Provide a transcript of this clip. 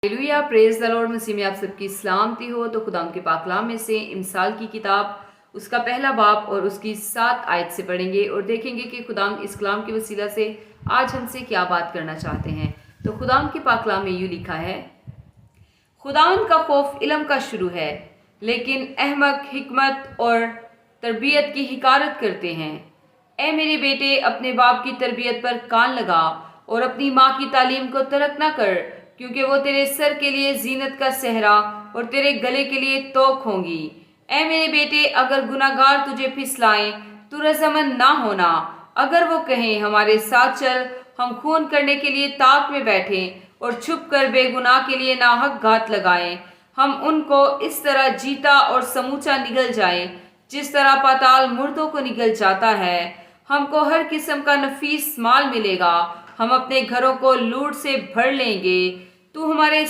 Hallelujah, praise the Lord. मसीह में आप सबकी सलामती हो। तो खुदाम के पाक कलाम में से इमसाल की किताब उसका पहला बाब और उसकी 7 आयत से पढ़ेंगे और देखेंगे कि खुदाम इस कलाम के वसीला से आज हमसे क्या बात करना चाहते हैं। तो खुदाम के पाक कलाम में यूँ लिखा है, खुदावंद का खौफ इल्म का शुरू है, लेकिन अहमक हिकमत और तरबियत की हिकारत करते हैं। ए मेरे बेटे, अपने बाप की तरबियत पर कान लगा और अपनी माँ की तालीम को तर्क न कर, क्योंकि वो तेरे सर के लिए जीनत का सहरा और तेरे गले के लिए तोक होंगी। ए मेरे बेटे, अगर गुनाहगार तुझे फिसलाएं तू रजामंद ना होना। अगर वो कहें हमारे साथ चल, हम खून करने के लिए ताक में बैठें और छुप कर बेगुनाह के लिए नाहक घात लगाएं, हम उनको इस तरह जीता और समूचा निगल जाएं जिस तरह पाताल मुर्दों को निगल जाता है। हमको हर किस्म का नफीस माल मिलेगा, हम अपने घरों को लूट से भर लेंगे। तू हमारे